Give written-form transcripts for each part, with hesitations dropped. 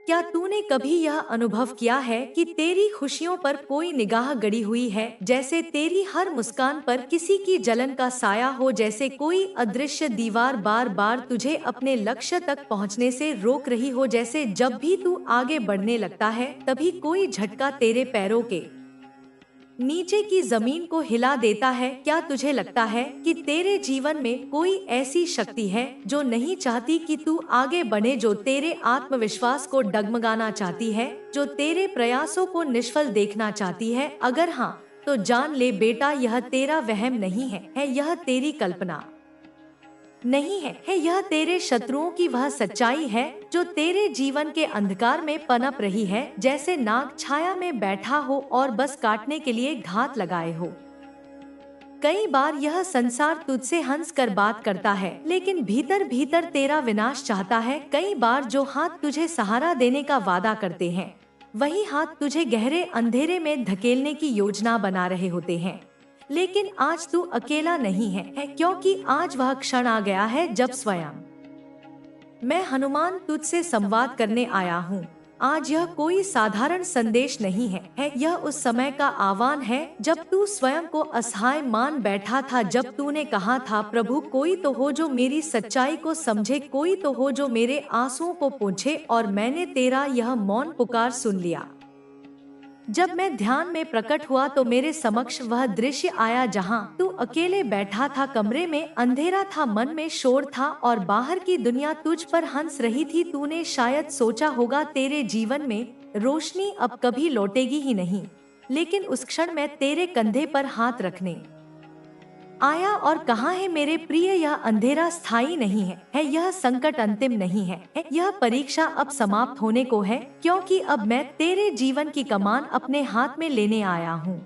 क्या तूने कभी यह अनुभव किया है कि तेरी खुशियों पर कोई निगाह गड़ी हुई है, जैसे तेरी हर मुस्कान पर किसी की जलन का साया हो, जैसे कोई अदृश्य दीवार बार बार तुझे अपने लक्ष्य तक पहुंचने से रोक रही हो, जैसे जब भी तू आगे बढ़ने लगता है तभी कोई झटका तेरे पैरों के नीचे की जमीन को हिला देता है। क्या तुझे लगता है कि तेरे जीवन में कोई ऐसी शक्ति है जो नहीं चाहती कि तू आगे बढ़े, जो तेरे आत्मविश्वास को डगमगाना चाहती है, जो तेरे प्रयासों को निष्फल देखना चाहती है? अगर हाँ, तो जान ले बेटा, यह तेरा वहम नहीं है यह तेरी कल्पना नहीं है यह तेरे शत्रुओं की वह सच्चाई है जो तेरे जीवन के अंधकार में पनप रही है, जैसे नाग छाया में बैठा हो और बस काटने के लिए घात लगाए हो। कई बार यह संसार तुझसे हंस कर बात करता है, लेकिन भीतर भीतर तेरा विनाश चाहता है। कई बार जो हाथ तुझे सहारा देने का वादा करते हैं, वही हाथ तुझे गहरे अंधेरे में धकेलने की योजना बना रहे होते हैं। लेकिन आज तू अकेला नहीं है क्योंकि आज वह क्षण आ गया है जब स्वयं मैं हनुमान तुझसे संवाद करने आया हूँ। आज यह कोई साधारण संदेश नहीं है यह उस समय का आह्वान है जब तू स्वयं को असहाय मान बैठा था, जब तूने कहा था, प्रभु कोई तो हो जो मेरी सच्चाई को समझे, कोई तो हो जो मेरे आंसुओं को पोंछे। और मैंने तेरा यह मौन पुकार सुन लिया। जब मैं ध्यान में प्रकट हुआ तो मेरे समक्ष वह दृश्य आया जहां तू अकेले बैठा था। कमरे में अंधेरा था, मन में शोर था और बाहर की दुनिया तुझ पर हंस रही थी। तूने शायद सोचा होगा तेरे जीवन में रोशनी अब कभी लौटेगी ही नहीं, लेकिन उस क्षण मैं तेरे कंधे पर हाथ रखने आया और कहा है मेरे प्रिय, यह अंधेरा स्थायी नहीं है यह संकट अंतिम नहीं है यह परीक्षा अब समाप्त होने को है, क्योंकि अब मैं तेरे जीवन की कमान अपने हाथ में लेने आया हूँ।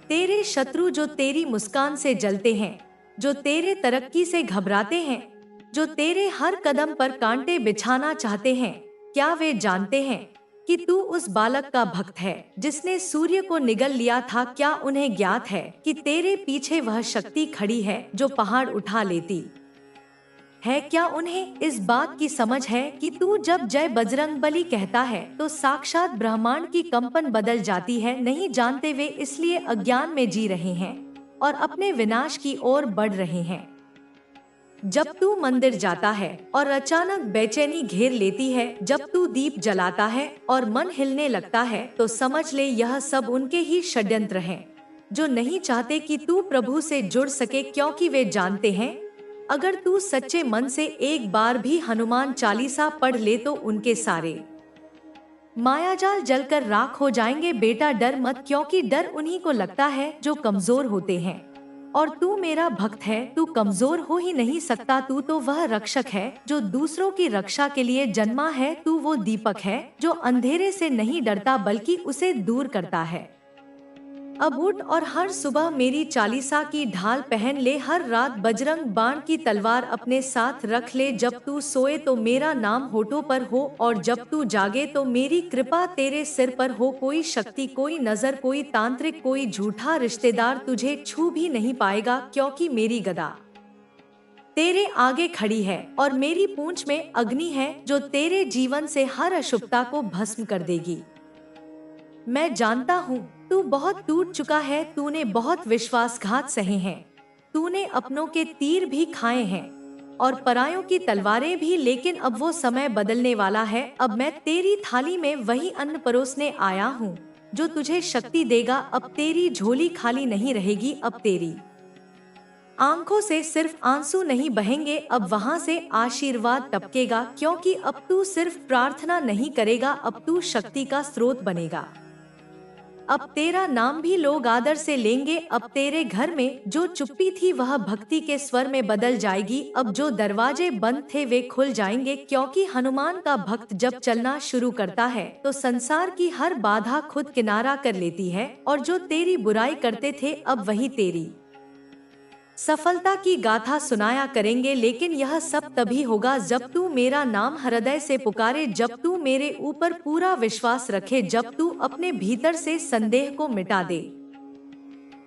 तेरे शत्रु जो तेरी मुस्कान से जलते हैं, जो तेरे तरक्की से घबराते हैं, जो तेरे हर कदम पर कांटे बिछाना चाहते हैं, क्या वे जानते हैं कि तू उस बालक का भक्त है जिसने सूर्य को निगल लिया था? क्या उन्हें ज्ञात है कि तेरे पीछे वह शक्ति खड़ी है जो पहाड़ उठा लेती है? क्या उन्हें इस बात की समझ है कि तू जब जय बजरंगबली कहता है तो साक्षात ब्रह्मांड की कंपन बदल जाती है? नहीं जानते, वे इसलिए अज्ञान में जी रहे हैं और अपने विनाश की ओर बढ़ रहे हैं। जब तू मंदिर जाता है और अचानक बेचैनी घेर लेती है, जब तू दीप जलाता है और मन हिलने लगता है, तो समझ ले यह सब उनके ही षड्यंत्र हैं, जो नहीं चाहते कि तू प्रभु से जुड़ सके, क्योंकि वे जानते हैं अगर तू सच्चे मन से एक बार भी हनुमान चालीसा पढ़ ले तो उनके सारे मायाजाल जलकर राख हो जाएंगे। बेटा डर मत, क्योंकि डर उन्हीं को लगता है जो कमजोर होते हैं। और तू मेरा भक्त है, तू कमजोर हो ही नहीं सकता। तू तो वह रक्षक है जो दूसरों की रक्षा के लिए जन्मा है। तू वो दीपक है जो अंधेरे से नहीं डरता बल्कि उसे दूर करता है। अब उठ और हर सुबह मेरी चालीसा की ढाल पहन ले, हर रात बजरंग बाण की तलवार अपने साथ रख ले। जब तू सोए तो मेरा नाम होठों पर हो और जब तू जागे तो मेरी कृपा तेरे सिर पर हो। कोई शक्ति, कोई नजर, कोई तांत्रिक, कोई झूठा रिश्तेदार तुझे छू भी नहीं पाएगा, क्योंकि मेरी गदा तेरे आगे खड़ी है और मेरी पूंछ में अग्नि है जो तेरे जीवन से हर अशुभता को भस्म कर देगी। मैं जानता हूँ तू बहुत टूट चुका है, तूने बहुत विश्वासघात सहे हैं, तूने अपनों के तीर भी खाए हैं और परायों की तलवारें भी, लेकिन अब वो समय बदलने वाला है। अब मैं तेरी थाली में वही अन्न परोसने आया हूँ जो तुझे शक्ति देगा। अब तेरी झोली खाली नहीं रहेगी, अब तेरी आंखों से सिर्फ आंसू नहीं बहेंगे, अब वहाँ से आशीर्वाद टपकेगा, क्योंकि अब तू सिर्फ प्रार्थना नहीं करेगा, अब तू शक्ति का स्रोत बनेगा। अब तेरा नाम भी लोग आदर से लेंगे। अब तेरे घर में जो चुप्पी थी वह भक्ति के स्वर में बदल जाएगी। अब जो दरवाजे बंद थे वे खुल जाएंगे, क्योंकि हनुमान का भक्त जब चलना शुरू करता है तो संसार की हर बाधा खुद किनारा कर लेती है। और जो तेरी बुराई करते थे अब वही तेरी सफलता की गाथा सुनाया करेंगे। लेकिन यह सब तभी होगा जब तू मेरा नाम हृदय से पुकारे, जब तू मेरे ऊपर पूरा विश्वास रखे, जब तू अपने भीतर से संदेह को मिटा दे।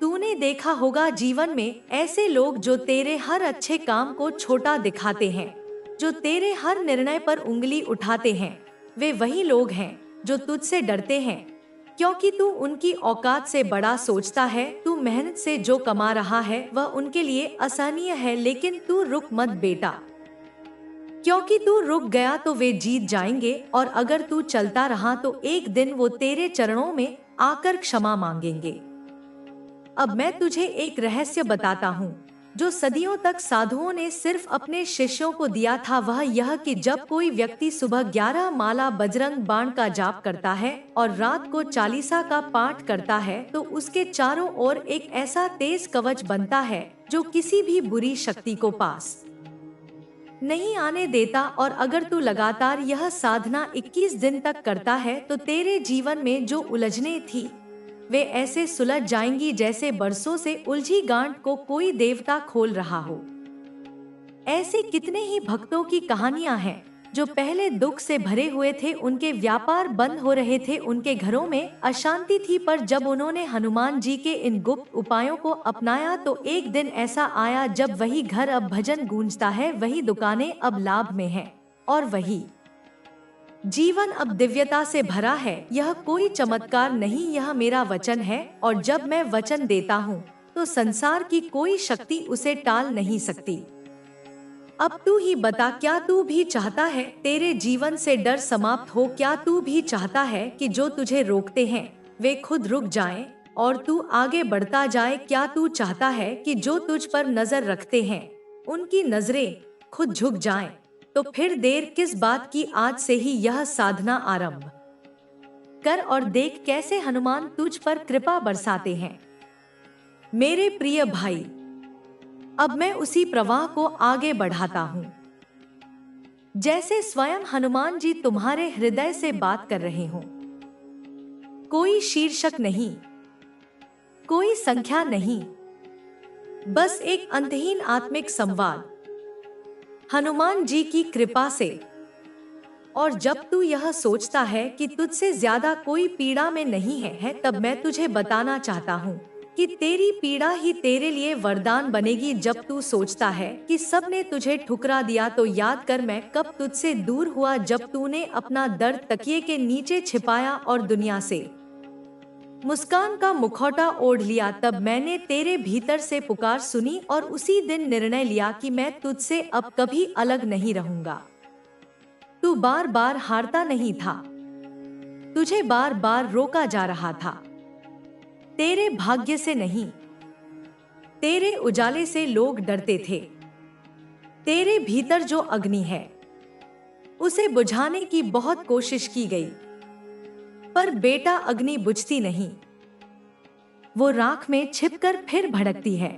तूने देखा होगा जीवन में ऐसे लोग जो तेरे हर अच्छे काम को छोटा दिखाते हैं, जो तेरे हर निर्णय पर उंगली उठाते हैं। वे वही लोग हैं जो तुझसे डरते हैं, क्योंकि तू उनकी औकात से बड़ा सोचता है। तू मेहनत से जो कमा रहा है वह उनके लिए असहनीय है, लेकिन तू रुक मत बेटा, क्योंकि तू रुक गया तो वे जीत जाएंगे, और अगर तू चलता रहा तो एक दिन वो तेरे चरणों में आकर क्षमा मांगेंगे। अब मैं तुझे एक रहस्य बताता हूँ जो सदियों तक साधुओं ने सिर्फ अपने शिष्यों को दिया था। वह यह कि जब कोई व्यक्ति सुबह 11 माला बजरंग बाण का जाप करता है और रात को चालीसा का पाठ करता है तो उसके चारों ओर एक ऐसा तेज कवच बनता है जो किसी भी बुरी शक्ति को पास नहीं आने देता। और अगर तू लगातार यह साधना 21 दिन तक करता है तो तेरे जीवन में जो उलझने थी वे ऐसे सुलझ जाएंगी जैसे बरसों से उलझी गांठ को कोई देवता खोल रहा हो। ऐसे कितने ही भक्तों की कहानियां हैं जो पहले दुख से भरे हुए थे, उनके व्यापार बंद हो रहे थे, उनके घरों में अशांति थी, पर जब उन्होंने हनुमान जी के इन गुप्त उपायों को अपनाया तो एक दिन ऐसा आया जब वही घर अब भजन गूंजता है, वही दुकानें अब लाभ में हैं, और वही जीवन अब दिव्यता से भरा है। यह कोई चमत्कार नहीं, यह मेरा वचन है, और जब मैं वचन देता हूँ तो संसार की कोई शक्ति उसे टाल नहीं सकती। अब तू ही बता, क्या तू भी चाहता है तेरे जीवन से डर समाप्त हो? क्या तू भी चाहता है कि जो तुझे रोकते हैं वे खुद रुक जाएं और तू आगे बढ़ता जाए? क्या तू चाहता है कि जो तुझ पर नजर रखते हैं उनकी नजरें खुद झुक जाएं? तो फिर देर किस बात की, आज से ही यह साधना आरंभ कर और देख कैसे हनुमान तुझ पर कृपा बरसाते हैं। मेरे प्रिय भाई, अब मैं उसी प्रवाह को आगे बढ़ाता हूँ जैसे स्वयं हनुमान जी तुम्हारे हृदय से बात कर रहे हो। कोई शीर्षक नहीं, कोई संख्या नहीं, बस एक अंतहीन आत्मिक संवाद हनुमान जी की कृपा से। और जब तू यह सोचता है कि तुझसे ज्यादा कोई पीड़ा में नहीं है, तब मैं तुझे बताना चाहता हूँ कि तेरी पीड़ा ही तेरे लिए वरदान बनेगी। जब तू सोचता है कि सबने तुझे ठुकरा दिया तो याद कर मैं कब तुझसे दूर हुआ, जब तूने अपना दर्द तकिए के नीचे छिपाया और दुनिया से मुस्कान का मुखौटा ओढ़ लिया। तब मैंने तेरे भीतर से पुकार सुनी और उसी दिन निर्णय लिया कि मैं तुझसे अब कभी अलग नहीं रहूंगा। तू बार बार हारता नहीं था, तुझे बार बार रोका जा रहा था। तेरे भाग्य से नहीं, तेरे उजाले से लोग डरते थे। तेरे भीतर जो अग्नि है उसे बुझाने की बहुत कोशिश की गई, पर बेटा अग्नि बुझती नहीं, वो राख में छिपकर फिर भड़कती है।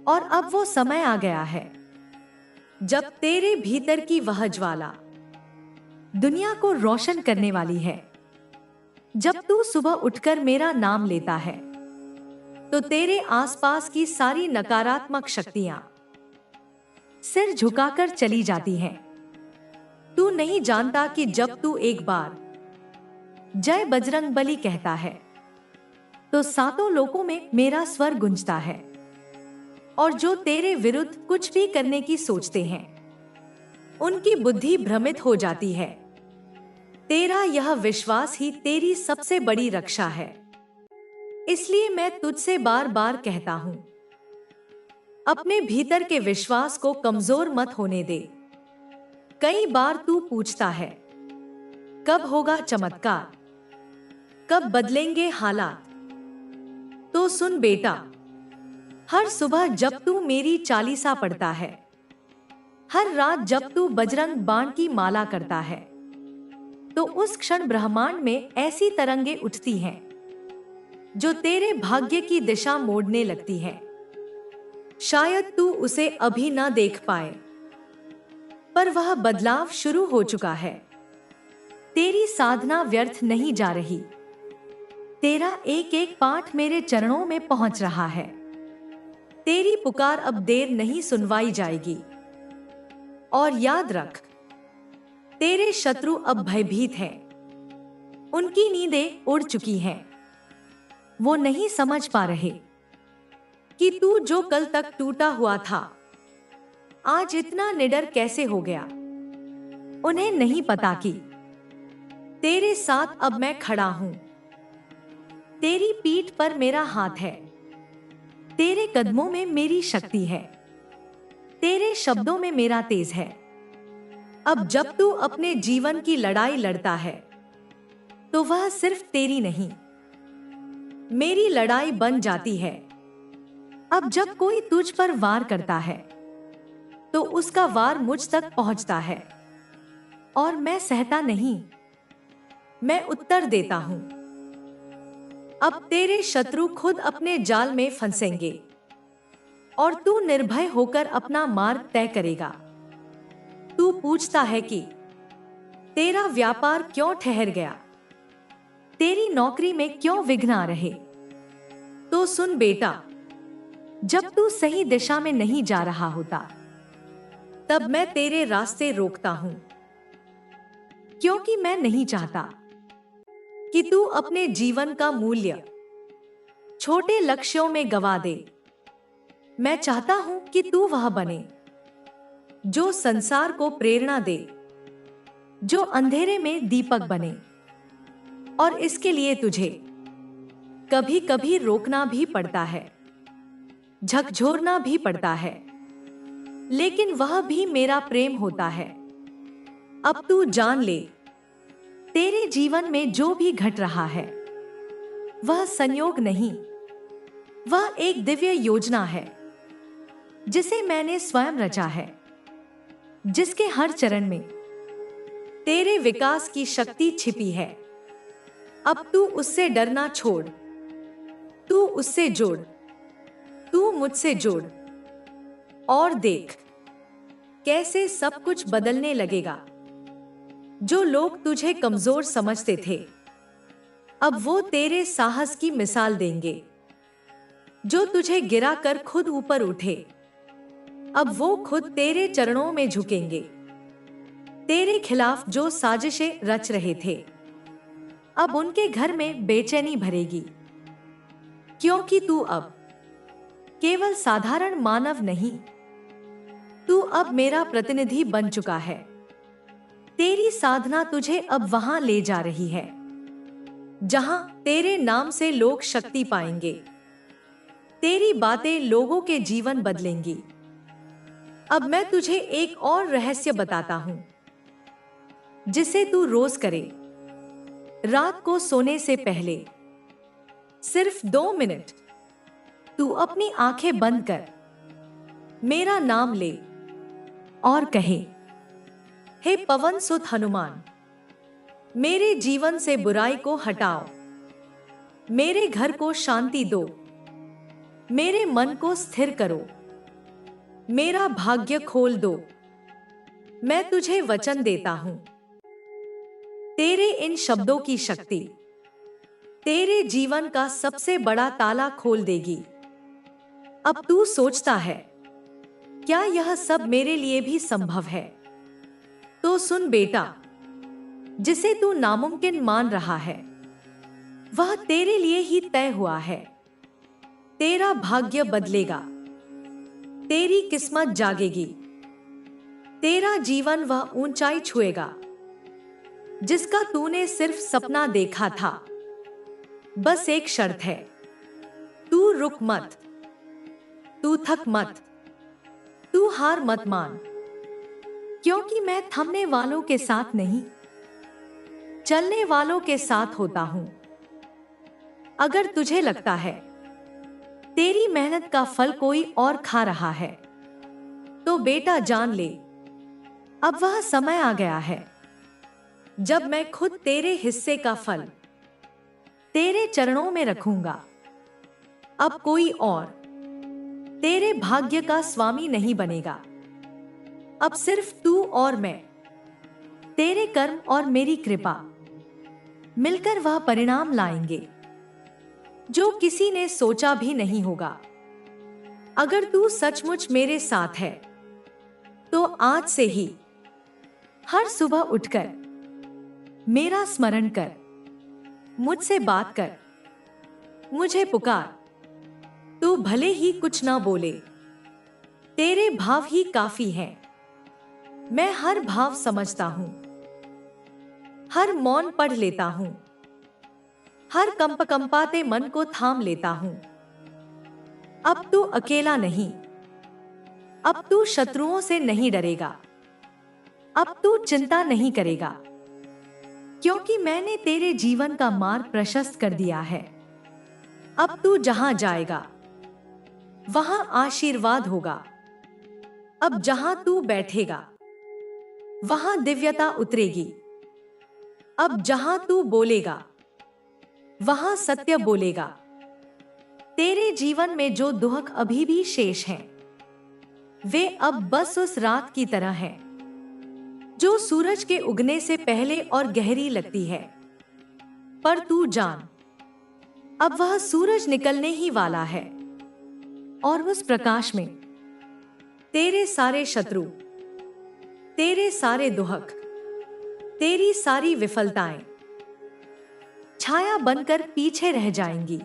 और अब वो समय आ गया है जब तेरे भीतर की वह ज्वाला दुनिया को रोशन करने वाली है। जब तू सुबह उठकर मेरा नाम लेता है तो तेरे आसपास की सारी नकारात्मक शक्तियां सिर झुकाकर चली जाती हैं। तू नहीं जानता कि जब तू एक बार जय बजरंगबली कहता है तो सातों लोकों में मेरा स्वर गूंजता है, और जो तेरे विरुद्ध कुछ भी करने की सोचते हैं उनकी बुद्धि भ्रमित हो जाती है। तेरा यह विश्वास ही तेरी सबसे बड़ी रक्षा है। इसलिए मैं तुझसे बार बार कहता हूं, अपने भीतर के विश्वास को कमजोर मत होने दे। कई बार तू पूछता है कब होगा चमत्कार, कब बदलेंगे हालात? तो सुन बेटा, हर सुबह जब तू मेरी चालीसा पढ़ता है, हर रात जब तू बजरंग बाण की माला करता है, तो उस क्षण ब्रह्मांड में ऐसी तरंगे उठती हैं जो तेरे भाग्य की दिशा मोड़ने लगती हैं। शायद तू उसे अभी ना देख पाए, पर वह बदलाव शुरू हो चुका है। तेरी साधना व्यर्थ नहीं जा रही, तेरा एक एक पाठ मेरे चरणों में पहुंच रहा है। तेरी पुकार अब देर नहीं सुनवाई जाएगी। और याद रख, तेरे शत्रु अब भयभीत हैं, उनकी नींदें उड़ चुकी हैं। वो नहीं समझ पा रहे कि तू जो कल तक टूटा हुआ था आज इतना निडर कैसे हो गया। उन्हें नहीं पता कि तेरे साथ अब मैं खड़ा हूं। तेरी पीठ पर मेरा हाथ है। तेरे कदमों में मेरी शक्ति है। तेरे शब्दों में मेरा तेज है। अब जब तू अपने जीवन की लड़ाई लड़ता है तो वह सिर्फ तेरी नहीं, मेरी लड़ाई बन जाती है। अब जब कोई तुझ पर वार करता है तो उसका वार मुझ तक पहुंचता है और मैं सहता नहीं, मैं उत्तर देता हूं। अब तेरे शत्रु खुद अपने जाल में फंसेंगे और तू निर्भय होकर अपना मार्ग तय करेगा। तू पूछता है कि तेरा व्यापार क्यों ठहर गया, तेरी नौकरी में क्यों विघ्न आ रहे। तो सुन बेटा, जब तू सही दिशा में नहीं जा रहा होता तब मैं तेरे रास्ते रोकता हूं, क्योंकि मैं नहीं चाहता कि तू अपने जीवन का मूल्य छोटे लक्ष्यों में गवा दे। मैं चाहता हूं कि तू वह बने जो संसार को प्रेरणा दे, जो अंधेरे में दीपक बने। और इसके लिए तुझे कभी कभी रोकना भी पड़ता है, झकझोरना भी पड़ता है, लेकिन वह भी मेरा प्रेम होता है। अब तू जान ले, तेरे जीवन में जो भी घट रहा है वह संयोग नहीं, वह एक दिव्य योजना है जिसे मैंने स्वयं रचा है, जिसके हर चरण में तेरे विकास की शक्ति छिपी है। अब तू उससे डरना छोड़, तू उससे जोड़, तू मुझसे जोड़ और देख कैसे सब कुछ बदलने लगेगा। जो लोग तुझे कमजोर समझते थे अब वो तेरे साहस की मिसाल देंगे। जो तुझे गिरा कर खुद ऊपर उठे अब वो खुद तेरे चरणों में झुकेंगे। तेरे खिलाफ जो साजिशें रच रहे थे अब उनके घर में बेचैनी भरेगी, क्योंकि तू अब केवल साधारण मानव नहीं, तू अब मेरा प्रतिनिधि बन चुका है। तेरी साधना तुझे अब वहां ले जा रही है जहां तेरे नाम से लोग शक्ति पाएंगे। तेरी बातें लोगों के जीवन बदलेंगी। अब मैं तुझे एक और रहस्य बताता हूं जिसे तू रोज करे। रात को सोने से पहले सिर्फ 2 मिनट तू अपनी आंखें बंद कर मेरा नाम ले और कहे, हे पवन सुत हनुमान, मेरे जीवन से बुराई को हटाओ, मेरे घर को शांति दो, मेरे मन को स्थिर करो, मेरा भाग्य खोल दो। मैं तुझे वचन देता हूं, तेरे इन शब्दों की शक्ति तेरे जीवन का सबसे बड़ा ताला खोल देगी। अब तू सोचता है, क्या यह सब मेरे लिए भी संभव है? तो सुन बेटा, जिसे तू नामुमकिन मान रहा है वह तेरे लिए ही तय हुआ है। तेरा भाग्य बदलेगा, तेरी किस्मत जागेगी, तेरा जीवन वह ऊंचाई छुएगा जिसका तूने सिर्फ सपना देखा था। बस एक शर्त है, तू रुक मत, तू थक मत, तू हार मत मान, क्योंकि मैं थमने वालों के साथ नहीं, चलने वालों के साथ होता हूं। अगर तुझे लगता है तेरी मेहनत का फल कोई और खा रहा है तो बेटा जान ले, अब वह समय आ गया है जब मैं खुद तेरे हिस्से का फल तेरे चरणों में रखूंगा। अब कोई और तेरे भाग्य का स्वामी नहीं बनेगा। अब सिर्फ तू और मैं, तेरे कर्म और मेरी कृपा मिलकर वह परिणाम लाएंगे जो किसी ने सोचा भी नहीं होगा। अगर तू सचमुच मेरे साथ है तो आज से ही हर सुबह उठकर मेरा स्मरण कर, मुझसे बात कर, मुझे पुकार। तू भले ही कुछ ना बोले, तेरे भाव ही काफी हैं। मैं हर भाव समझता हूं, हर मौन पढ़ लेता हूँ, हर कंपाते मन को थाम लेता हूँ। अब तू अकेला नहीं, अब तू शत्रुओं से नहीं डरेगा, अब तू चिंता नहीं करेगा, क्योंकि मैंने तेरे जीवन का मार्ग प्रशस्त कर दिया है। अब तू जहां जाएगा वहां आशीर्वाद होगा, अब जहां तू बैठेगा वहां दिव्यता उतरेगी, अब जहां तू बोलेगा वहां सत्य बोलेगा। तेरे जीवन में जो दुख अभी भी शेष हैं, वे अब बस उस रात की तरह हैं जो सूरज के उगने से पहले और गहरी लगती है। पर तू जान, अब वह सूरज निकलने ही वाला है, और उस प्रकाश में तेरे सारे शत्रु, तेरे सारे दुख, तेरी सारी विफलताएं छाया बनकर पीछे रह जाएंगी।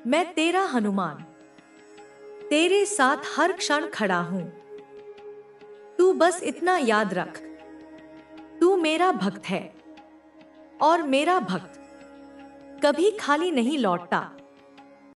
मैं तेरा हनुमान तेरे साथ हर क्षण खड़ा हूं। तू बस इतना याद रख, तू मेरा भक्त है, और मेरा भक्त कभी खाली नहीं लौटता।